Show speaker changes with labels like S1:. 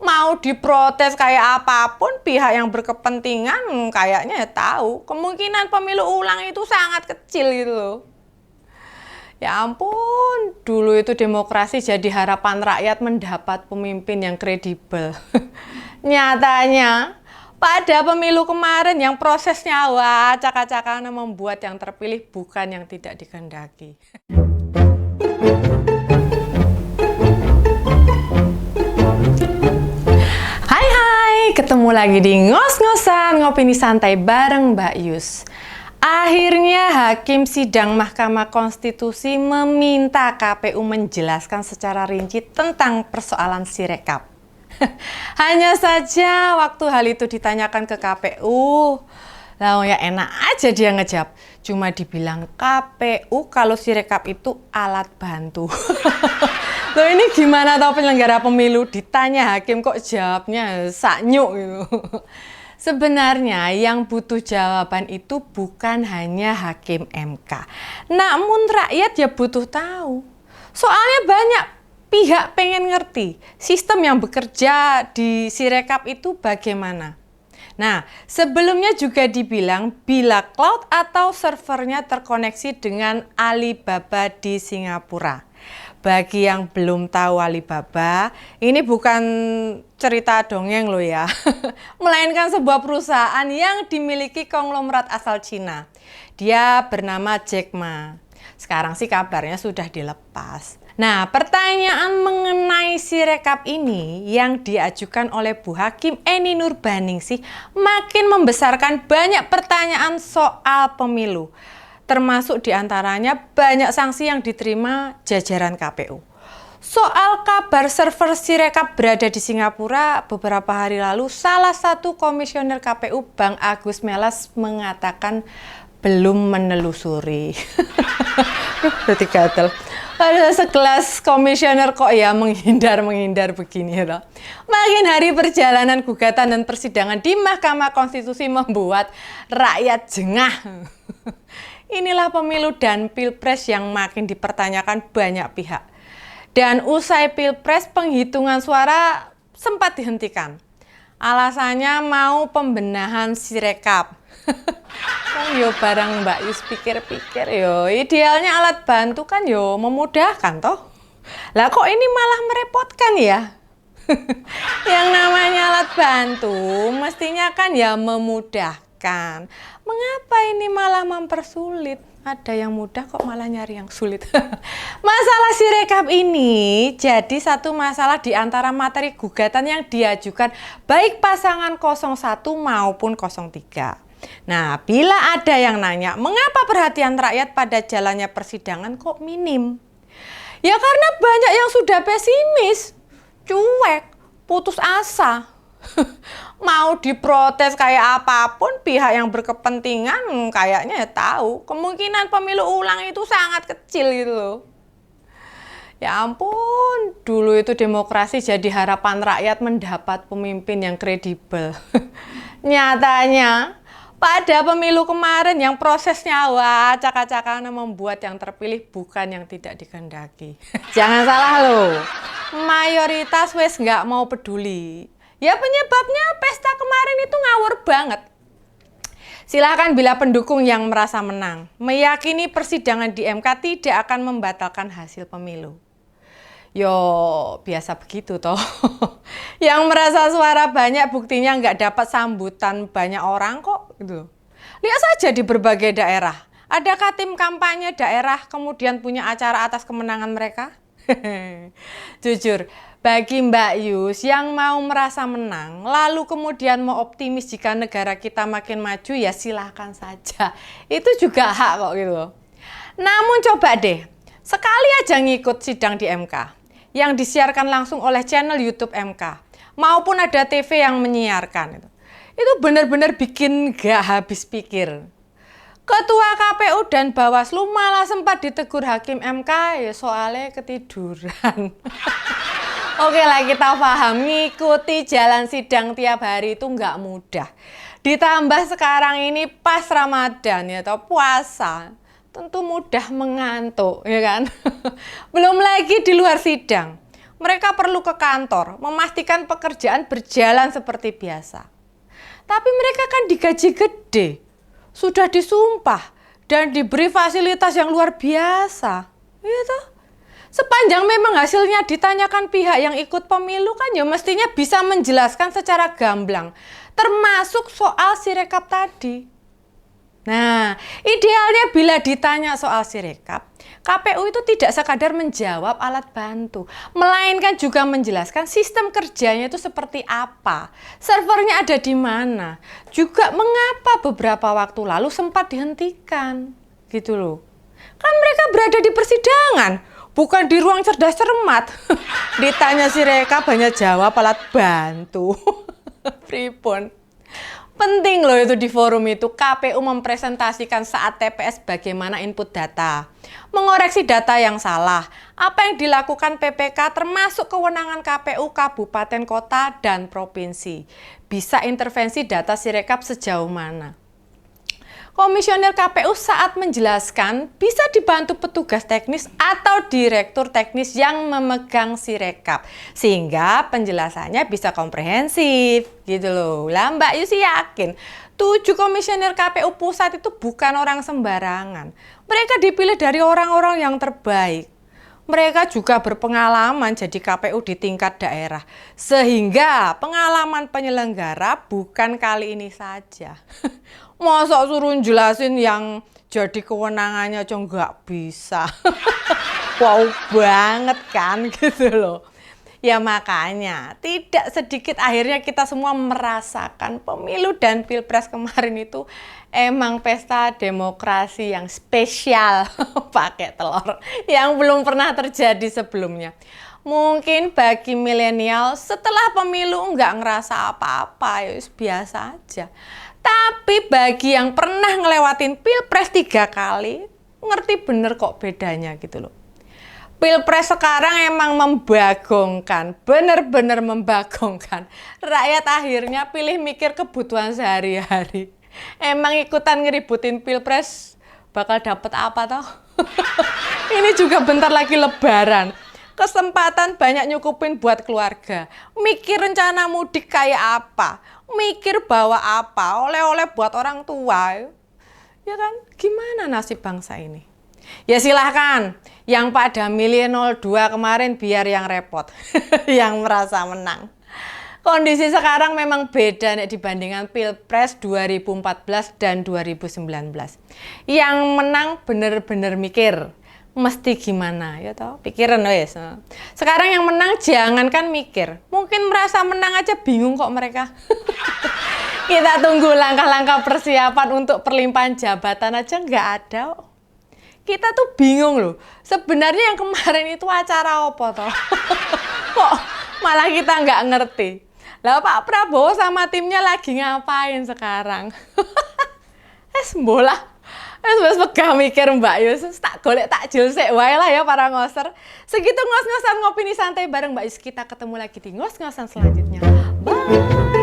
S1: Mau diprotes kayak apapun, pihak yang berkepentingan kayaknya ya tahu kemungkinan pemilu ulang itu sangat kecil gitu loh. Ya ampun, dulu itu demokrasi jadi harapan rakyat mendapat pemimpin yang kredibel. Nyatanya, pada pemilu kemarin yang prosesnya acak-acakan membuat yang terpilih bukan yang tidak dikehendaki. Hai, ketemu lagi di Ngos-Ngosan Ngopini Santai bareng Mbak Yus. Akhirnya Hakim Sidang Mahkamah Konstitusi meminta KPU menjelaskan secara rinci tentang persoalan Sirekap. Hanya saja waktu hal itu ditanyakan ke KPU, lah ya enak aja dia ngejawab. Cuma dibilang KPU kalau Sirekap itu alat bantu. Loh ini gimana tau penyelenggara pemilu ditanya hakim kok jawabnya saknyuk gitu. Sebenarnya yang butuh jawaban itu bukan hanya hakim MK, namun rakyat ya butuh tahu. Soalnya banyak pihak pengen ngerti sistem yang bekerja di Sirekap itu bagaimana. Nah, sebelumnya juga dibilang bila cloud atau servernya terkoneksi dengan Alibaba di Singapura. Bagi yang belum tahu Alibaba, ini bukan cerita dongeng loh ya, melainkan sebuah perusahaan yang dimiliki konglomerat asal Cina. Dia bernama Jack Ma. Sekarang sih kabarnya sudah dilepas. Nah, pertanyaan mengenai Sirekap ini yang diajukan oleh Bu Hakim Eni Nurbaningsih makin membesarkan banyak pertanyaan soal pemilu. Termasuk diantaranya banyak sanksi yang diterima jajaran KPU. Soal kabar server Sirekap berada di Singapura, beberapa hari lalu salah satu komisioner KPU Bang Agus Melas mengatakan belum menelusuri. Berarti gatel. Pada sekelas komisioner kok ya menghindar begini ya. Makin hari perjalanan gugatan dan persidangan di Mahkamah Konstitusi membuat rakyat jengah. Inilah pemilu dan pilpres yang makin dipertanyakan banyak pihak. Dan usai pilpres penghitungan suara sempat dihentikan. Alasannya mau pembenahan Sirekap. Kan yo barang Mbak Yus pikir-pikir yo idealnya alat bantu kan yo memudahkan toh. Lah kok ini malah merepotkan ya? Yang namanya alat bantu mestinya kan ya memudahkan. Mengapa ini malah mempersulit? Ada yang mudah kok malah nyari yang sulit. Masalah Sirekap ini jadi satu masalah di antara materi gugatan yang diajukan baik pasangan 01 maupun 03. Nah, bila ada yang nanya, mengapa perhatian rakyat pada jalannya persidangan kok minim? Ya karena banyak yang sudah pesimis, cuek, putus asa. Mau diprotes kayak apapun, pihak yang berkepentingan kayaknya ya tahu kemungkinan pemilu ulang itu sangat kecil gitu loh. Ya ampun, dulu itu demokrasi jadi harapan rakyat mendapat pemimpin yang kredibel. Nyatanya, pada pemilu kemarin yang prosesnya acak-acakan membuat yang terpilih bukan yang tidak dikehendaki. Jangan salah loh, mayoritas wes nggak mau peduli. Ya penyebabnya pesta kemarin itu ngawur banget. Silakan bila pendukung yang merasa menang, meyakini persidangan di MK tidak akan membatalkan hasil pemilu. Yo, biasa begitu toh. Yang merasa suara banyak buktinya nggak dapat sambutan banyak orang kok gitu. Lihat saja di berbagai daerah. Adakah tim kampanye daerah kemudian punya acara atas kemenangan mereka? Jujur, bagi Mbak Yus yang mau merasa menang, lalu kemudian mau optimis jika negara kita makin maju, ya silahkan saja. Itu juga hak kok gitu loh. Namun coba deh, sekali aja ngikut sidang di MK, yang disiarkan langsung oleh channel YouTube MK, maupun ada TV yang menyiarkan. Itu benar-benar bikin gak habis pikir. Ketua KPU dan Bawaslu malah sempat ditegur Hakim MK ya soalnya ketiduran. Oke lah, kita paham, ngikuti jalan sidang tiap hari itu nggak mudah. Ditambah sekarang ini pas Ramadan ya atau puasa, tentu mudah mengantuk ya kan. Belum lagi di luar sidang, Mereka perlu ke kantor, memastikan pekerjaan berjalan seperti biasa. Tapi mereka kan digaji gede, sudah disumpah, dan diberi fasilitas yang luar biasa. Iya toh? Sepanjang memang hasilnya ditanyakan pihak yang ikut pemilu kan ya mestinya bisa menjelaskan secara gamblang. Termasuk soal Sirekap tadi. Nah, idealnya bila ditanya soal Sirekap, KPU itu tidak sekadar menjawab alat bantu, melainkan juga menjelaskan sistem kerjanya itu seperti apa, servernya ada di mana, juga mengapa beberapa waktu lalu sempat dihentikan, gitu loh. Kan mereka berada di persidangan, bukan di ruang cerdas cermat. Ditanya Sirekap hanya jawab alat bantu. Pripun. Penting loh itu di forum itu KPU mempresentasikan saat TPS bagaimana input data, mengoreksi data yang salah, apa yang dilakukan PPK termasuk kewenangan KPU kabupaten kota dan provinsi, bisa intervensi data Sirekap sejauh mana. Komisioner KPU saat menjelaskan bisa dibantu petugas teknis atau direktur teknis yang memegang Sirekap sehingga penjelasannya bisa komprehensif gitu loh. Lah Mbak Yusi yakin 7 komisioner KPU pusat itu bukan orang sembarangan. Mereka dipilih dari orang-orang yang terbaik. Mereka juga berpengalaman jadi KPU di tingkat daerah. Sehingga pengalaman penyelenggara bukan kali ini saja. Masa suruh jelasin yang jadi kewenangannya aja nggak bisa. Wow banget kan gitu loh. Ya makanya tidak sedikit akhirnya kita semua merasakan pemilu dan pilpres kemarin itu emang pesta demokrasi yang spesial pakai telur yang belum pernah terjadi sebelumnya. Mungkin bagi milenial setelah pemilu nggak ngerasa apa-apa, ya biasa aja. Tapi bagi yang pernah ngelewatin pilpres 3 kali, ngerti bener kok bedanya gitu loh. Pilpres sekarang emang membagongkan, bener-bener membagongkan. Rakyat akhirnya pilih mikir kebutuhan sehari-hari. Emang ikutan ngeributin pilpres bakal dapet apa toh? Ini juga bentar lagi lebaran. Kesempatan banyak nyukupin buat keluarga. Mikir rencana mudik kayak apa. Mikir bawa apa, oleh-oleh buat orang tua. Ya kan, gimana nasib bangsa ini? Ya silahkan, yang pada milih 02 kemarin biar yang repot, yang merasa menang. Kondisi sekarang memang beda nih dibandingkan Pilpres 2014 dan 2019. Yang menang bener-bener mikir, mesti gimana, ya toh? Pikiran wes. Sekarang yang menang jangankan mikir, mungkin merasa menang aja bingung kok mereka. Kita tunggu langkah-langkah persiapan untuk perlimpahan jabatan aja nggak ada. Kita tuh bingung loh, sebenarnya yang kemarin itu acara apa toh? Kok malah kita nggak ngerti. Lah Pak Prabowo sama timnya lagi ngapain sekarang? Bola. Wes pegah mikir Mbak Yus, tak golek takjil sik wae lah ya para ngoser. Segitu ngos-ngosan ngopini santai bareng Mbak Yus, kita ketemu lagi di ngos-ngosan selanjutnya. Bye.